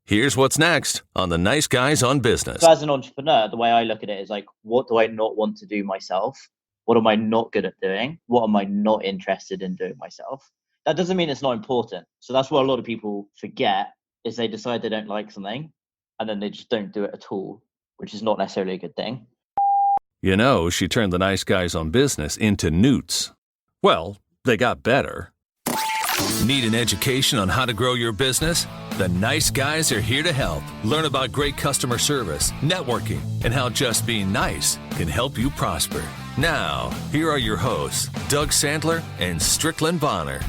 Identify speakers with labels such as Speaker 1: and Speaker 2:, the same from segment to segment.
Speaker 1: Here's what's next on the Nice Guys on Business.
Speaker 2: So as an entrepreneur, the way I look at it is like, what do I not want to do myself? What am I not good at doing? What am I not interested in doing myself? That doesn't mean it's not important. So that's what a lot of people forget, is they decide they don't like something and then they just don't do it at all, which is not necessarily a good thing.
Speaker 1: You know, she turned the Nice Guys on Business into Newts. Well, they got better. Need an education on how to grow your business? The Nice Guys are here to help. Learn about great customer service, networking, and how just being nice can help you prosper. Now, here are your hosts, Doug Sandler and Strickland Bonner.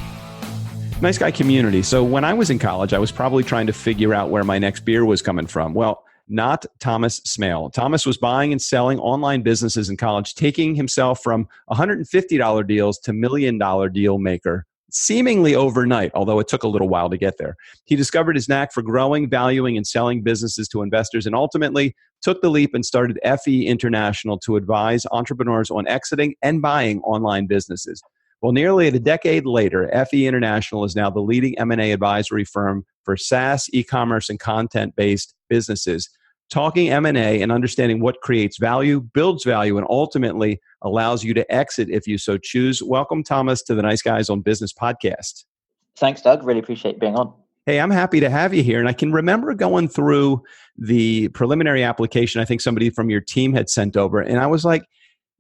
Speaker 3: Nice Guy community. So when I was in college, I was probably trying to figure out where my next beer was coming from. Well, not Thomas Smale. Thomas was buying and selling online businesses in college, taking himself from $150 deals to $1 million deal maker, seemingly overnight, although it took a little while to get there. He discovered his knack for growing, valuing, and selling businesses to investors, and ultimately took the leap and started FE International to advise entrepreneurs on exiting and buying online businesses. Well, nearly a decade later, FE International is now the leading M&A advisory firm for SaaS, e-commerce, and content-based businesses. Talking M&A and understanding what creates value, builds value, and ultimately allows you to exit if you so choose. Welcome, Thomas, to the Nice Guys on Business podcast.
Speaker 2: Thanks, Doug. Really appreciate being on.
Speaker 3: Hey, I'm happy to have you here. And I can remember going through the preliminary application I think somebody from your team had sent over. And I was like,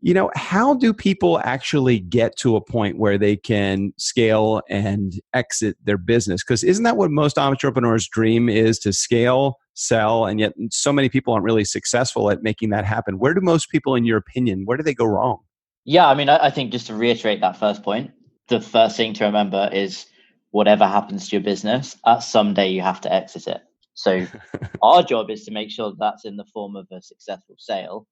Speaker 3: you know, how do people actually get to a point where they can scale and exit their business? Because isn't that what most entrepreneurs' dream is, to scale, sell, and yet so many people aren't really successful at making that happen? Where do most people, in your opinion, where do they go wrong?
Speaker 2: Yeah, I mean, I think just to reiterate that first point, the first thing to remember is whatever happens to your business, at some day you have to exit it. So our job is to make sure that's in the form of a successful sale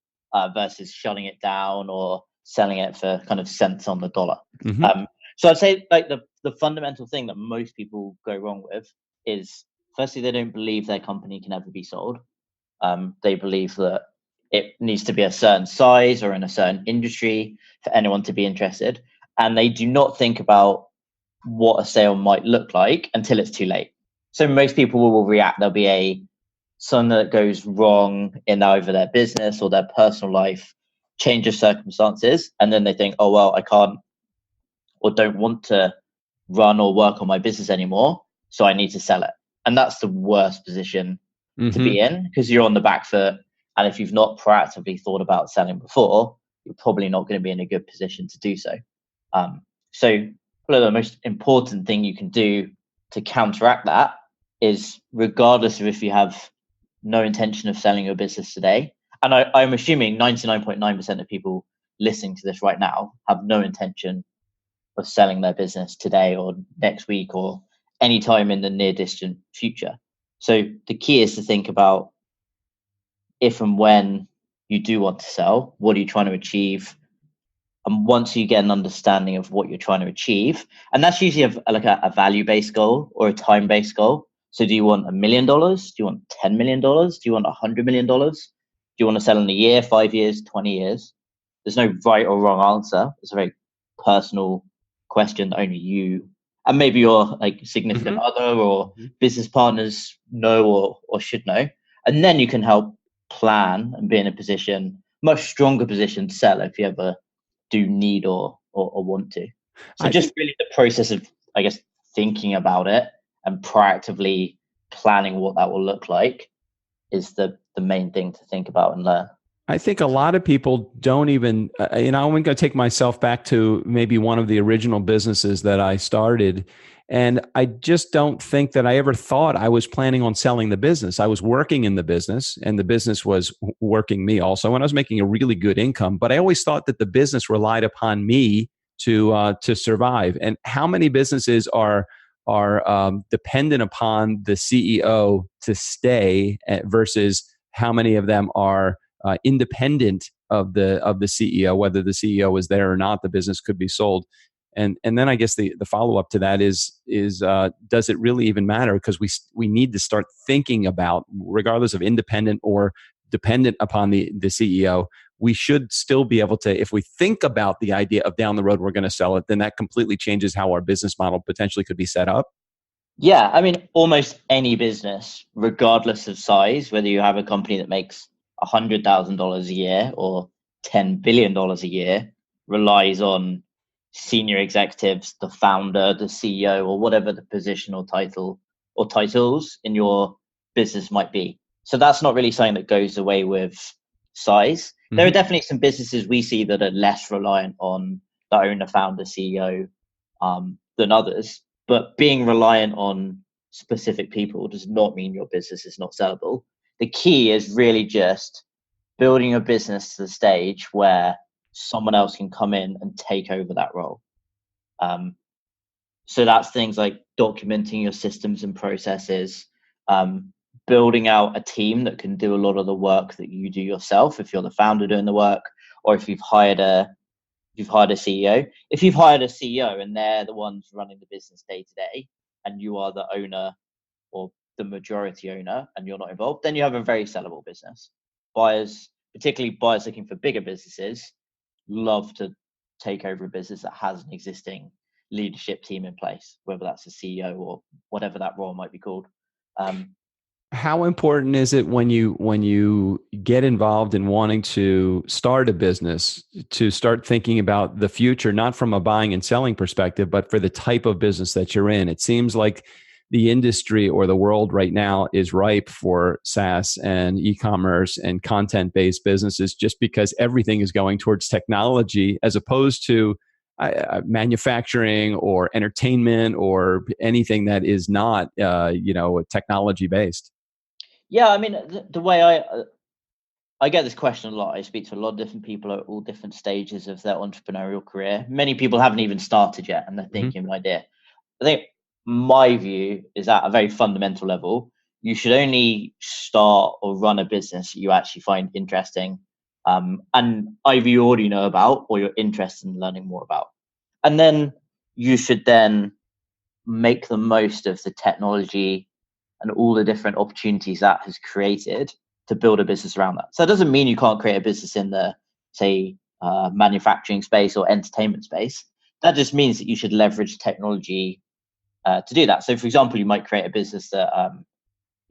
Speaker 2: versus shutting it down or selling it for kind of cents on the dollar. Mm-hmm. So I'd say like the fundamental thing that most people go wrong with is, firstly, they don't believe their company can ever be sold. They believe that it needs to be a certain size or in a certain industry for anyone to be interested. And they do not think about what a sale might look like until it's too late. So most people will react. There'll be something that goes wrong in either their business or their personal life, change of circumstances, and then they think, oh, well, I can't or don't want to run or work on my business anymore, so I need to sell it. And that's the worst position to be in, because you're on the back foot. And if you've not proactively thought about selling before, you're probably not going to be in a good position to do so. So probably the most important thing you can do to counteract that is, regardless of if you have no intention of selling your business today, and I'm assuming 99.9% of people listening to this right now have no intention of selling their business today or next week or any time in the near distant future. So the key is to think about, if and when you do want to sell, what are you trying to achieve? And once you get an understanding of what you're trying to achieve, and that's usually a value-based goal or a time-based goal. So do you want $1 million? Do you want $10 million? Do you want $100 million? Do you want to sell in a year, 5 years, 20 years? There's no right or wrong answer. It's a very personal question that only you and maybe your like significant other or business partners know or should know. And then you can help plan and be in a position, much stronger position to sell if you ever do need or want to. So just really the process of, I guess, thinking about it and proactively planning what that will look like is the main thing to think about and learn.
Speaker 3: I think a lot of people don't even, I'm going to take myself back to maybe one of the original businesses that I started. And I just don't think that I ever thought I was planning on selling the business. I was working in the business and the business was working me also. And I was making a really good income, but I always thought that the business relied upon me to survive. And how many businesses are dependent upon the CEO to stay versus how many of them are independent of the CEO, whether the CEO is there or not, the business could be sold. And then I guess the follow up to that is does it really even matter? Because we need to start thinking about, regardless of independent or dependent upon the CEO, we should still be able to, if we think about the idea of down the road we're going to sell it, then that completely changes how our business model potentially could be set up.
Speaker 2: Yeah, I mean, almost any business, regardless of size, whether you have a company that makes $100,000 a year or $10 billion a year, relies on senior executives, the founder, the CEO, or whatever the position or title or titles in your business might be. So that's not really something that goes away with size. There are definitely some businesses we see that are less reliant on the owner, founder, CEO than others. But being reliant on specific people does not mean your business is not sellable. The key is really just building a business to the stage where someone else can come in and take over that role. Um, so that's things like documenting your systems and processes, building out a team that can do a lot of the work that you do yourself if you're the founder doing the work, or if you've hired a CEO. If you've hired a CEO and they're the ones running the business day to day, and you are the owner or the majority owner and you're not involved, then you have a very sellable business. Buyers, particularly buyers looking for bigger businesses, love to take over a business that has an existing leadership team in place, whether that's a CEO or whatever that role might be called.
Speaker 3: How important is it when you get involved in wanting to start a business to start thinking about the future, not from a buying and selling perspective, but for the type of business that you're in? It seems like the industry or the world right now is ripe for SaaS and e-commerce and content-based businesses, just because everything is going towards technology as opposed to manufacturing or entertainment or anything that is not technology based.
Speaker 2: Yeah, I mean, the way I get this question a lot. I speak to a lot of different people at all different stages of their entrepreneurial career. Many people haven't even started yet, and they're thinking of an idea. I think my view is at a very fundamental level, you should only start or run a business that you actually find interesting, and either you already know about or you're interested in learning more about. And then you should then make the most of the technology and all the different opportunities that has created to build a business around that. So it doesn't mean you can't create a business in the, say, manufacturing space or entertainment space. That just means that you should leverage technology to do that. So, for example, you might create a business that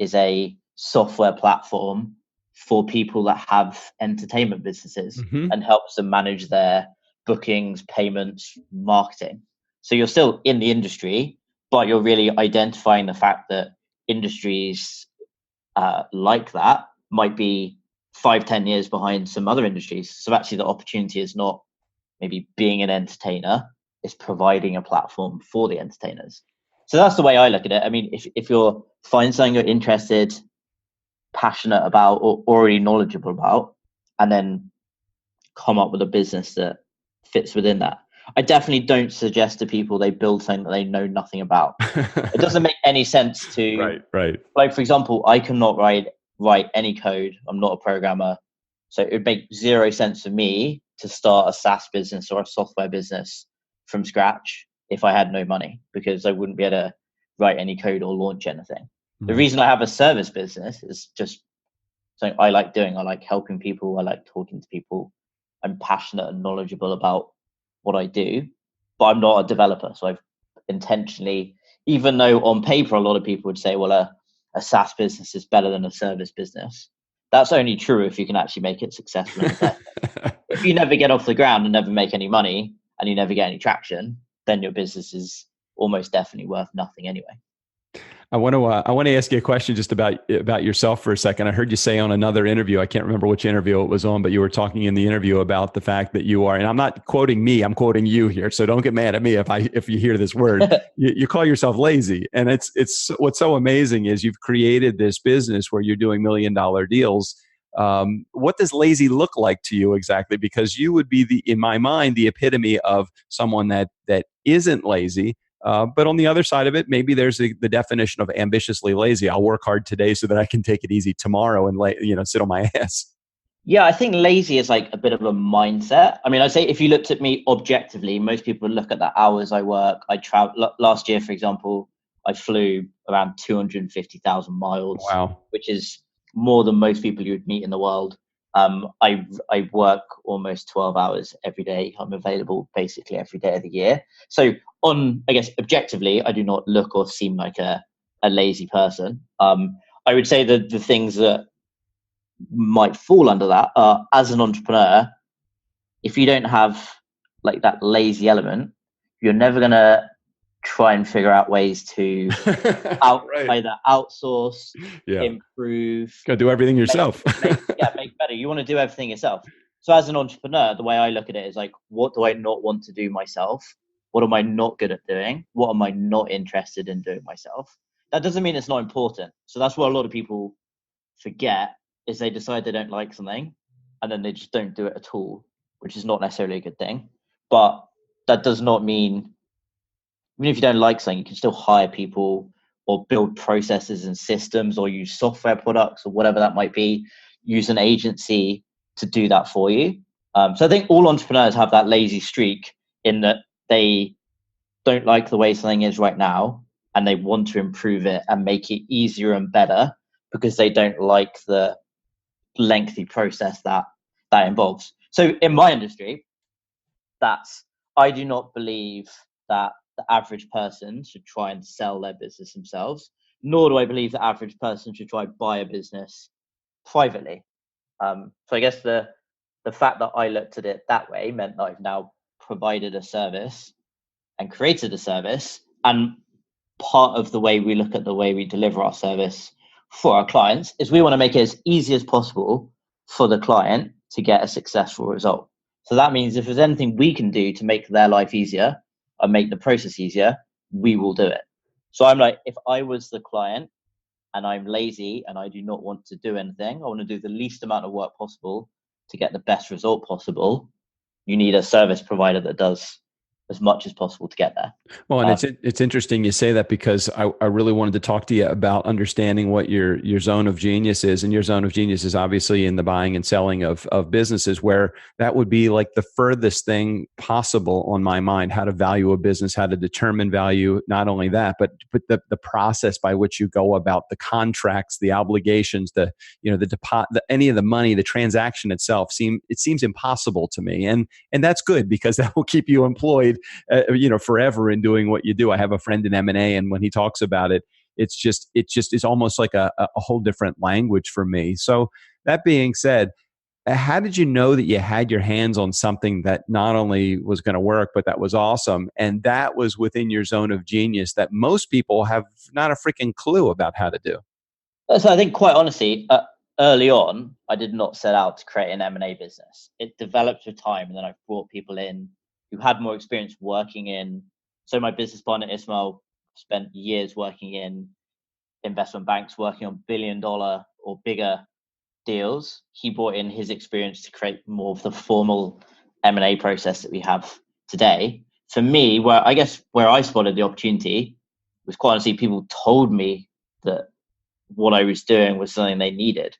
Speaker 2: is a software platform for people that have entertainment businesses and helps them manage their bookings, payments, marketing. So you're still in the industry, but you're really identifying the fact that industries like that might be 5-10 years behind some other industries. So actually the opportunity is not maybe being an entertainer, it's providing a platform for the entertainers. So that's the way I look at it. I mean, if you're find something you're interested, passionate about, or already knowledgeable about, and then come up with a business that fits within that. I definitely don't suggest to people they build something that they know nothing about. It doesn't make any sense to
Speaker 3: right.
Speaker 2: Like, for example, I cannot write any code. I'm not a programmer. So it would make zero sense for me to start a SaaS business or a software business from scratch if I had no money, because I wouldn't be able to write any code or launch anything. The reason I have a service business is just something I like doing. I like helping people. I like talking to people. I'm passionate and knowledgeable about what I do, but I'm not a developer. So I've intentionally, even though on paper a lot of people would say, well, a SaaS business is better than a service business. That's only true if you can actually make it successful in the first place. If you never get off the ground and never make any money and you never get any traction, then your business is almost definitely worth nothing anyway.
Speaker 3: I want to ask you a question just about yourself for a second. I heard you say on another interview, I can't remember which interview it was on, but you were talking in the interview about the fact that you are, and I'm not quoting me, I'm quoting you here. So don't get mad at me if you hear this word. You call yourself lazy, and it's what's so amazing is you've created this business where you're doing $1 million deals. What does lazy look like to you exactly? Because you would be in my mind, the epitome of someone that isn't lazy. But on the other side of it, maybe there's the definition of ambitiously lazy. I'll work hard today so that I can take it easy tomorrow and sit on my ass.
Speaker 2: Yeah, I think lazy is like a bit of a mindset. I mean, I'd say if you looked at me objectively, most people look at the hours I work. I travel last year, for example, I flew around 250,000 miles,
Speaker 3: Wow,
Speaker 2: which is more than most people you would meet in the world. I work almost 12 hours every day. I'm available basically every day of the year. So I guess objectively, I do not look or seem like a lazy person. I would say that the things that might fall under that are, as an entrepreneur, if you don't have like that lazy element, you're never going to try and figure out ways to
Speaker 3: Right.
Speaker 2: either outsource, improve,
Speaker 3: gotta do everything yourself.
Speaker 2: make better. You want to do everything yourself. So as an entrepreneur, the way I look at it is like, what do I not want to do myself? What am I not good at doing? What am I not interested in doing myself? That doesn't mean it's not important. So that's what a lot of people forget, is they decide they don't like something and then they just don't do it at all, which is not necessarily a good thing. But that does not mean, even if you don't like something, you can still hire people or build processes and systems or use software products or whatever that might be, use an agency to do that for you. So I think all entrepreneurs have that lazy streak in that they don't like the way something is right now and they want to improve it and make it easier and better because they don't like the lengthy process that involves. So in my industry, I do not believe that the average person should try and sell their business themselves, nor do I believe the average person should try and buy a business privately. So I guess the fact that I looked at it that way meant that I've now provided a service and created a service. And part of the way we look at the way we deliver our service for our clients is we want to make it as easy as possible for the client to get a successful result. So that means if there's anything we can do to make their life easier and make the process easier, we will do it. So I'm like, if I was the client and I'm lazy and I do not want to do anything, I want to do the least amount of work possible to get the best result possible, you need a service provider that does as much as possible to get there.
Speaker 3: Well, and it's interesting you say that, because I really wanted to talk to you about understanding what your zone of genius is. And your zone of genius is obviously in the buying and selling of businesses, where that would be like the furthest thing possible on my mind, how to value a business, how to determine value. Not only that, but the process by which you go about the contracts, the obligations, the deposit, any of the money, the transaction itself seems impossible to me. And that's good, because that will keep you employed forever in doing what you do. I have a friend in M&A, and when he talks about it, it's almost like a whole different language for me. So that being said, how did you know that you had your hands on something that not only was going to work, but that was awesome, and that was within your zone of genius that most people have not a freaking clue about how to do?
Speaker 2: So I think, quite honestly, early on, I did not set out to create an M&A business. It developed with time, and then I've brought people in who had more experience working in. So my business partner Ismail spent years working in investment banks, working on $1 billion or bigger deals. He brought in his experience to create more of the formal M&A process that we have today. For me, where I spotted the opportunity was, quite honestly, people told me that what I was doing was something they needed.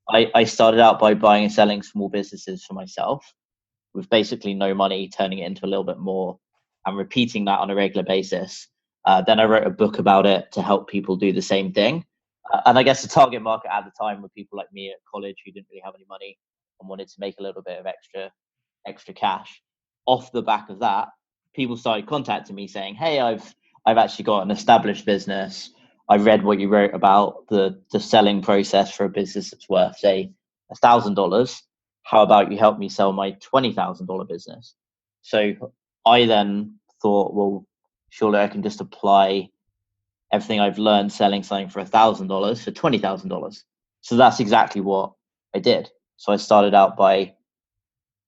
Speaker 2: I started out by buying and selling small businesses for myself, with basically no money, turning it into a little bit more and repeating that on a regular basis. Then I wrote a book about it to help people do the same thing. And I guess the target market at the time were people like me at college who didn't really have any money and wanted to make a little bit of extra cash. Off the back of that, people started contacting me saying, "Hey, I've actually got an established business. I read what you wrote about the selling process for a business that's worth, say, $1,000. How about you help me sell my $20,000 business?" So I then thought, well, surely I can just apply everything I've learned selling something for $1,000 for $20,000. So that's exactly what I did. So I started out I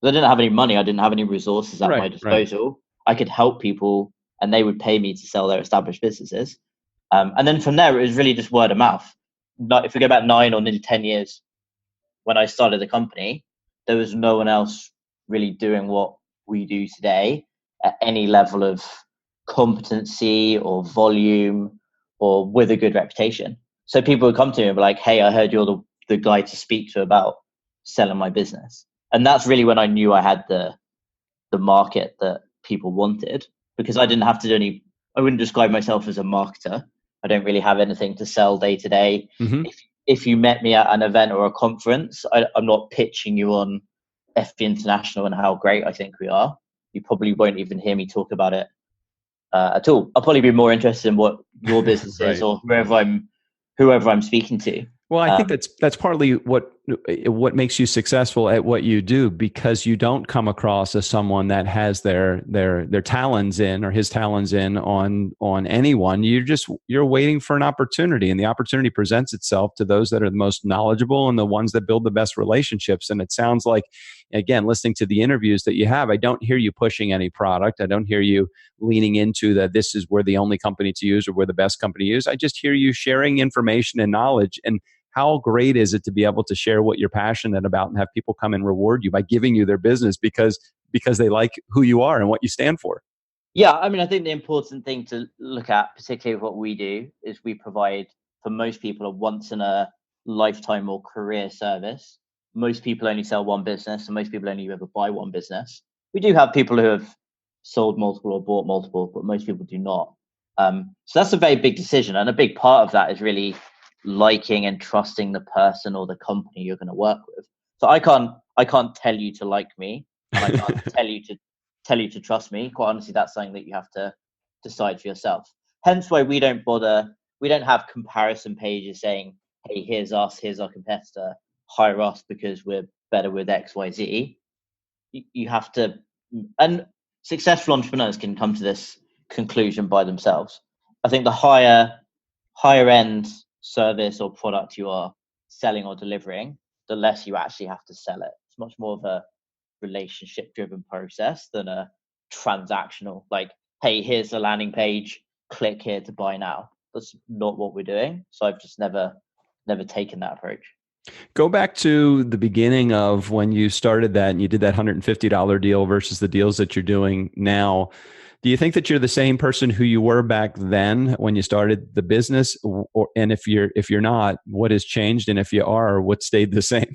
Speaker 2: didn't have any money. I didn't have any resources at my disposal. Right. I could help people and they would pay me to sell their established businesses. And then from there, it was really just word of mouth. If we go back 9 or nearly 10 years, when I started the company, there was no one else really doing what we do today at any level of competency or volume or with a good reputation. So people would come to me and be like, "Hey, I heard you're the guy to speak to about selling my business." And that's really when I knew I had the market that people wanted, because I didn't have to do I wouldn't describe myself as a marketer. I don't really have anything to sell day to day. if you met me at an event or a conference, I'm not pitching you on FB International and how great I think we are. You probably won't even hear me talk about it at all. I'll probably be more interested in what your business
Speaker 3: Right.
Speaker 2: is or whoever I'm speaking to.
Speaker 3: Well, I think that's partly what makes you successful at what you do, because you don't come across as someone that has their talons in, or his talons in on anyone. You're waiting for an opportunity, and the opportunity presents itself to those that are the most knowledgeable and the ones that build the best relationships. And it sounds like, again, listening to the interviews that you have, I don't hear you pushing any product. I don't hear you leaning into that this is we're the only company to use or we're the best company to use. I just hear you sharing information and knowledge. And how great is it to be able to share what you're passionate about and have people come and reward you by giving you their business because they like who you are and what you stand for?
Speaker 2: Yeah, I mean, I think the important thing to look at, particularly with what we do, is we provide for most people a once in a lifetime or career service. Most people only sell one business, and most people only ever buy one business. We do have people who have sold multiple or bought multiple, but most people do not. So that's a very big decision, and a big part of that is really liking and trusting the person or the company you're going to work with. So I can't tell you to like me, and I can't tell you to trust me. Quite honestly, that's something that you have to decide for yourself. Hence why we don't have comparison pages saying, hey, here's us, here's our competitor, hire us because we're better with XYZ. You have to, and successful entrepreneurs can come to this conclusion by themselves. I think the higher end service or product you are selling or delivering, the less you actually have to sell it. It's much more of a relationship driven process than a transactional, like, hey, here's the landing page, click here to buy now. That's not what we're doing. So I've just never taken that approach.
Speaker 3: Go back to the beginning of when you started that and you did that $150 deal versus the deals that you're doing now. Do you think that you're the same person who you were back then when you started the business? And if you're not, what has changed? And if you are, what stayed the same?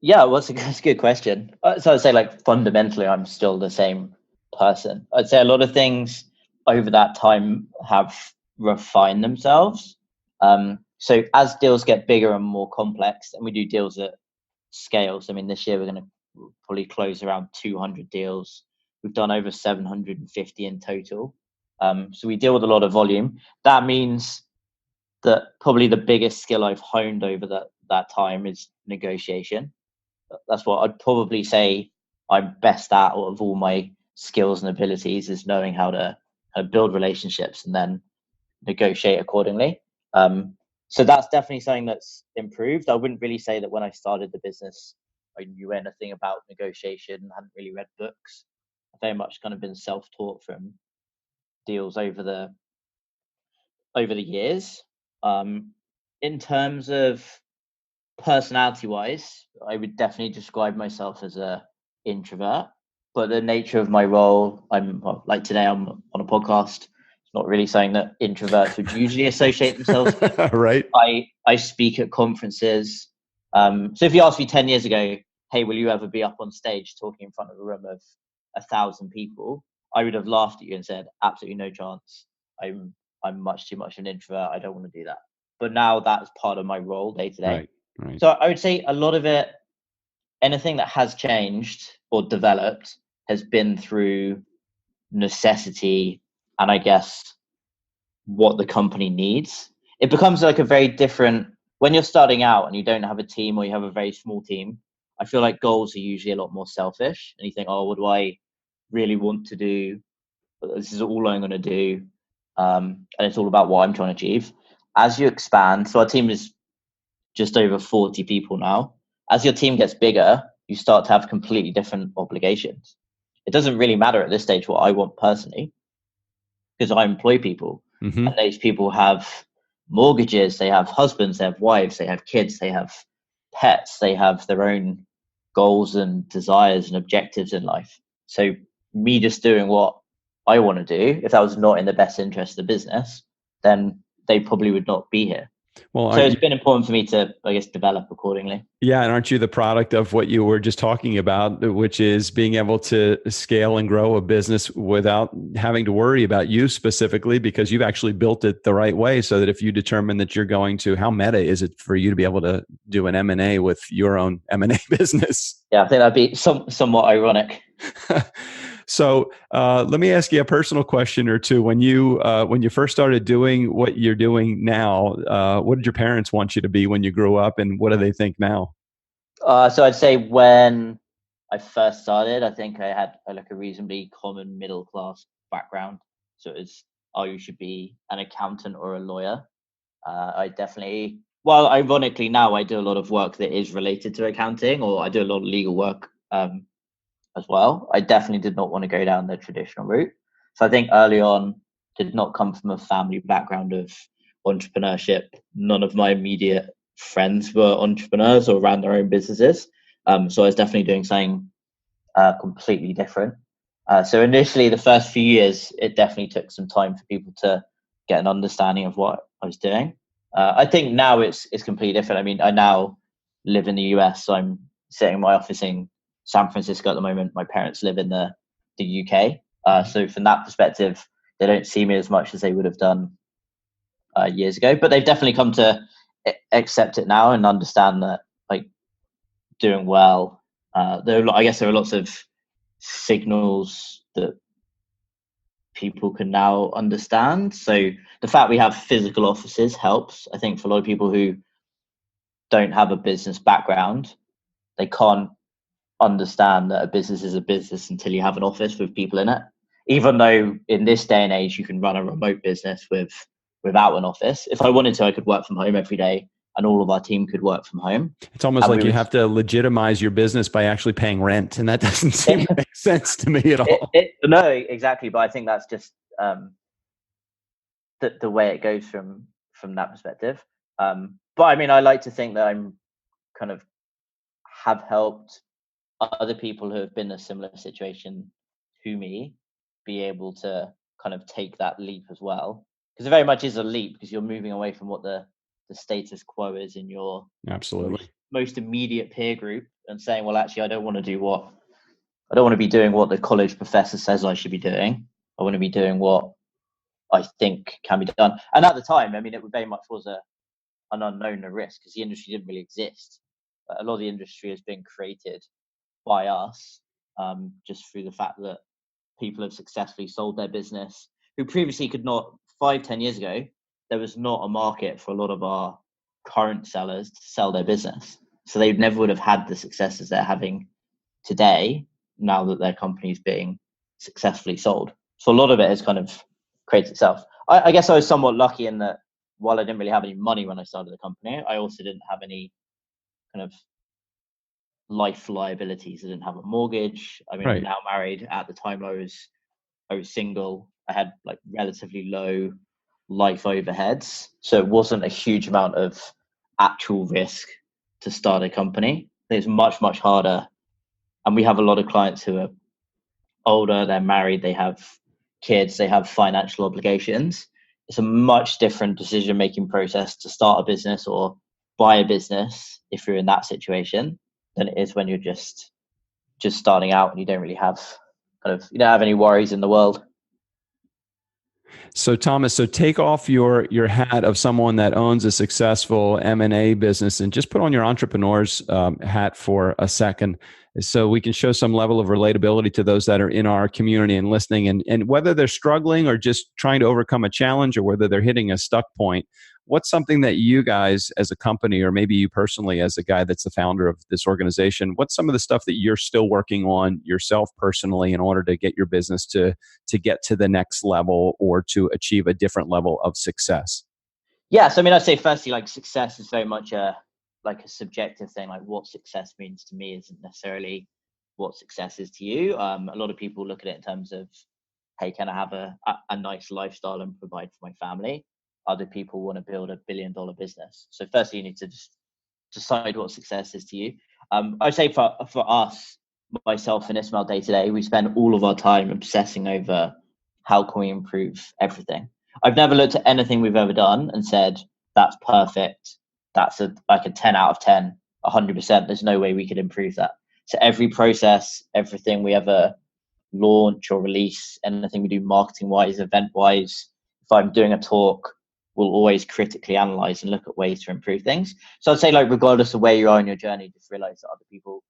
Speaker 2: Yeah, well, that's a good question. So I'd say, like, fundamentally, I'm still the same person. I'd say a lot of things over that time have refined themselves. So as deals get bigger and more complex, and we do deals at scale. So I mean, this year we're going to probably close around 200 deals. We've done over 750 in total. So we deal with a lot of volume. That means that probably the biggest skill I've honed over that time is negotiation. That's what I'd probably say I'm best at out of all my skills and abilities, is knowing how to build relationships and then negotiate accordingly. So that's definitely something that's improved. I wouldn't really say that when I started the business, I knew anything about negotiation, hadn't really read books. I've very much kind of been self-taught from deals over the years. In terms of personality-wise, I would definitely describe myself as a introvert, but the nature of my role, like today I'm on a podcast. It's not really something that introverts would usually associate themselves with.
Speaker 3: Right.
Speaker 2: I speak at conferences. So if you asked me 10 years ago, hey, will you ever be up on stage talking in front of a room of 1,000 people? I would have laughed at you and said, absolutely no chance. I'm much too much an introvert. I don't want to do that. But now that's part of my role day to day.
Speaker 3: Right.
Speaker 2: So I would say a lot of it, anything that has changed or developed, has been through necessity and, I guess, what the company needs. It becomes like a very different, when you're starting out and you don't have a team or you have a very small team, I feel like goals are usually a lot more selfish, and you think, oh, what do I really want to do? This is all I'm going to do. And it's all about what I'm trying to achieve. As you expand, so our team is just over 40 people now. As your team gets bigger, you start to have completely different obligations. It doesn't really matter at this stage what I want personally, because I employ people.
Speaker 3: Mm-hmm.
Speaker 2: And those people have mortgages, they have husbands, they have wives, they have kids, they have pets, they have their own goals and desires and objectives in life. So me just doing what I want to do, if that was not in the best interest of the business, then they probably would not be here.
Speaker 3: Well,
Speaker 2: So it's been important for me to, I guess, develop accordingly.
Speaker 3: yeah, and aren't you the product of what you were just talking about, which is being able to scale and grow a business without having to worry about you specifically, because you've actually built it the right way, so that if you determine that you're going to, how meta is it for you to be able to do an M&A with your own M&A business?
Speaker 2: Yeah, I think that'd be somewhat ironic.
Speaker 3: So let me ask you a personal question or two. When you first started doing what you're doing now, what did your parents want you to be when you grew up, and what do they think now?
Speaker 2: So I'd say when I first started, I think I had like a reasonably common middle class background. So it was, oh, you should be an accountant or a lawyer. I definitely, well, ironically now I do a lot of work that is related to accounting, or I do a lot of legal work as well. I definitely did not want to go down the traditional route. So I think early on, did not come from a family background of entrepreneurship. None of my immediate friends were entrepreneurs or ran their own businesses. So I was definitely doing something completely different. So initially, the first few years, it definitely took some time for people to get an understanding of what I was doing. I think now it's completely different. I mean, I now live in the US, so I'm sitting in my office in San Francisco at the moment. My parents live in the UK. So from that perspective, they don't see me as much as they would have done years ago. But they've definitely come to accept it now and understand that, like, doing well. I guess there are lots of signals that people can now understand. So the fact we have physical offices helps. I think for a lot of people who don't have a business background, they can't understand that a business is a business until you have an office with people in it. Even though in this day and age you can run a remote business without an office. If I wanted to, I could work from home every day, and all of our team could work from home.
Speaker 3: It's almost like you have to legitimize your business by actually paying rent, and that doesn't seem to make sense to me at all.
Speaker 2: No, exactly. But I think that's just the way it goes from that perspective. But I mean, I like to think that I'm kind of have helped other people who have been in a similar situation to me be able to kind of take that leap as well, because it very much is a leap, because you're moving away from what the status quo is in your
Speaker 3: absolutely
Speaker 2: most immediate peer group, and saying, well, actually, I don't want to be doing what the college professor says I should be doing. I want to be doing what I think can be done. And at the time, I mean, it very much was an unknown, a risk, because the industry didn't really exist. A lot of the industry has been created by us, just through the fact that people have successfully sold their business, who previously could not. 5-10 years ago, there was not a market for a lot of our current sellers to sell their business. So they never would have had the successes they're having today, now that their company is being successfully sold. So a lot of it has kind of created itself. I guess I was somewhat lucky in that while I didn't really have any money when I started the company, I also didn't have any kind of life liabilities. I didn't have a mortgage. I mean, right. I'm now married. At the time I was single. I had like relatively low life overheads. So it wasn't a huge amount of actual risk to start a company. It's much, much harder. And we have a lot of clients who are older, they're married, they have kids, they have financial obligations. It's a much different decision-making process to start a business or buy a business if you're in that situation than it is when you're just starting out and you don't really have you don't have any worries in the world.
Speaker 3: So Thomas, take off your hat of someone that owns a successful M&A business and just put on your entrepreneur's hat for a second, so we can show some level of relatability to those that are in our community and listening, and whether they're struggling or just trying to overcome a challenge, or whether they're hitting a stuck point. What's something that you guys as a company, or maybe you personally as a guy that's the founder of this organization, what's some of the stuff that you're still working on yourself personally in order to get your business to get to the next level or to achieve a different level of success?
Speaker 2: Yeah, so I mean, I'd say firstly, like, success is very much a subjective thing. Like, what success means to me isn't necessarily what success is to you. A lot of people look at it in terms of, hey, can I have a nice lifestyle and provide for my family? Other people want to build $1 billion business. So firstly, you need to just decide what success is to you. I'd say for us, myself and Ismail, day to day, we spend all of our time obsessing over how can we improve everything. I've never looked at anything we've ever done and said, that's perfect. That's like a 10 out of 10, 100%. There's no way we could improve that. So every process, everything we ever launch or release, anything we do marketing wise, event wise, if I'm doing a talk, we'll always critically analyze and look at ways to improve things. So I'd say, like, regardless of where you are in your journey, just realize that other people,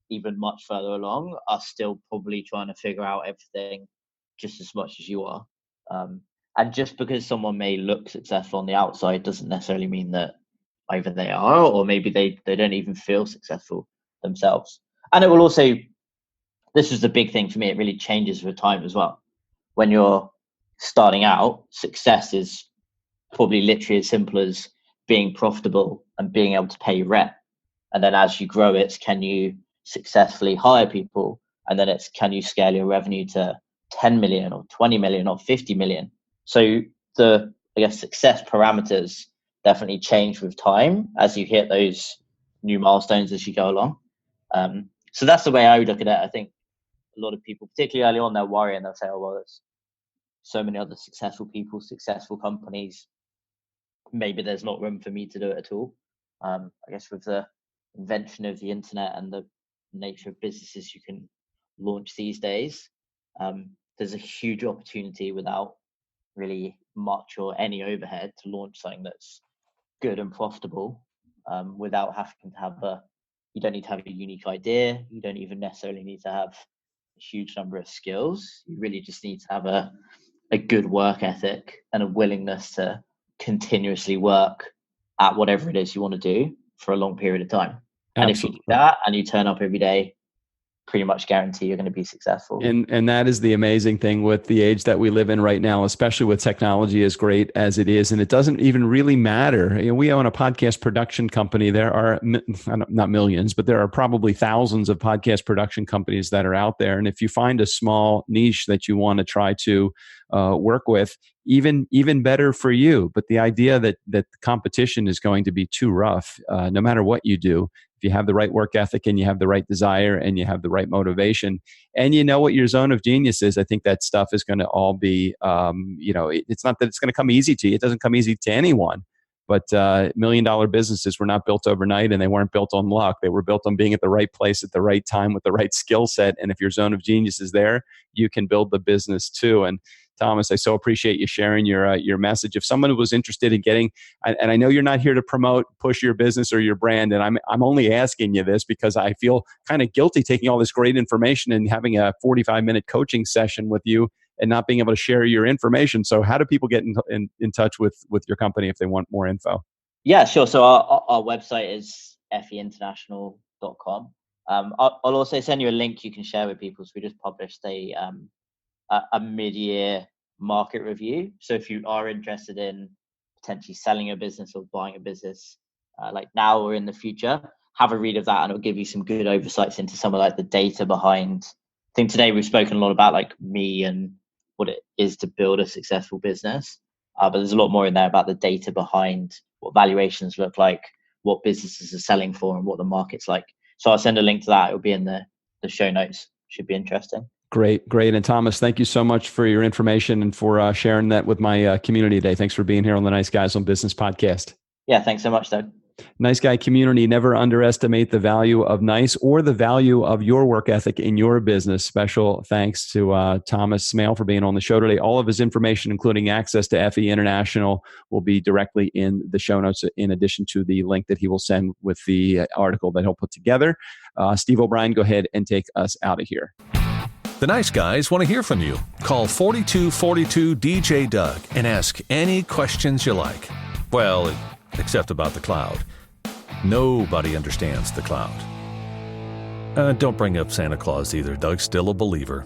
Speaker 2: even much further along, are still probably trying to figure out everything just as much as you are. And just because someone may look successful on the outside doesn't necessarily mean that either they are, or maybe they don't even feel successful themselves. And it will also, this is the big thing for me, it really changes with time as well. When you're starting out, success is probably literally as simple as being profitable and being able to pay your rent. And then as you grow, it's can you successfully hire people? And then it's can you scale your revenue to 10 million or 20 million or 50 million? So the, I guess, success parameters definitely change with time as you hit those new milestones as you go along. So that's the way I would look at it. I think a lot of people, particularly early on, they'll worry and they'll say, oh, well, there's so many other successful people, successful companies. Maybe there's not room for me to do it at all. I guess with the invention of the internet and the nature of businesses you can launch these days, there's a huge opportunity without really much or any overhead to launch something that's good and profitable, without having to have you don't need to have a unique idea. You don't even necessarily need to have a huge number of skills. You really just need to have a good work ethic and a willingness to continuously work at whatever it is you want to do for a long period of time. And if you do that and you turn up every day, pretty much guarantee you're going to be successful.
Speaker 3: And that is the amazing thing with the age that we live in right now, especially with technology as great as it is. And it doesn't even really matter. You know, we own a podcast production company. There are not millions, but there are probably thousands of podcast production companies that are out there. And if you find a small niche that you want to try to work with, even better for you. But the idea that the competition is going to be too rough, no matter what you do, if you have the right work ethic and you have the right desire and you have the right motivation and you know what your zone of genius is, I think that stuff is going to all be, it's not that it's going to come easy to you. It doesn't come easy to anyone. But $1 million businesses were not built overnight, and they weren't built on luck. They were built on being at the right place at the right time with the right skill set. And if your zone of genius is there, you can build the business too. And Thomas, I so appreciate you sharing your message. If someone was interested in getting, and I know you're not here to push your business or your brand, and I'm only asking you this because I feel kind of guilty taking all this great information and having a 45-minute coaching session with you and not being able to share your information. So how do people get in touch with your company if they want more info?
Speaker 2: Yeah, sure. So our website is feinternational.com. I'll also send you a link you can share with people. So we just published a mid-year market review. So if you are interested in potentially selling a business or buying a business, like now or in the future, have a read of that, and it'll give you some good oversights into some of like the data behind. I think today we've spoken a lot about like me and what it is to build a successful business, but there's a lot more in there about the data behind what valuations look like, what businesses are selling for, and what the market's like. So I'll send a link to that. It'll be in the show notes. Should be interesting.
Speaker 3: Great. And Thomas, thank you so much for your information and for sharing that with my community today. Thanks for being here on the Nice Guys on Business podcast.
Speaker 2: Yeah, thanks so much, Doug.
Speaker 3: Nice Guy community, never underestimate the value of nice or the value of your work ethic in your business. Special thanks to Thomas Smale for being on the show today. All of his information, including access to FE International, will be directly in the show notes, in addition to the link that he will send with the article that he'll put together. Steve O'Brien, go ahead and take us out of here.
Speaker 1: The Nice Guys want to hear from you. Call 4242 DJ Doug and ask any questions you like. Well, except about the cloud. Nobody understands the cloud. Don't bring up Santa Claus either. Doug's still a believer.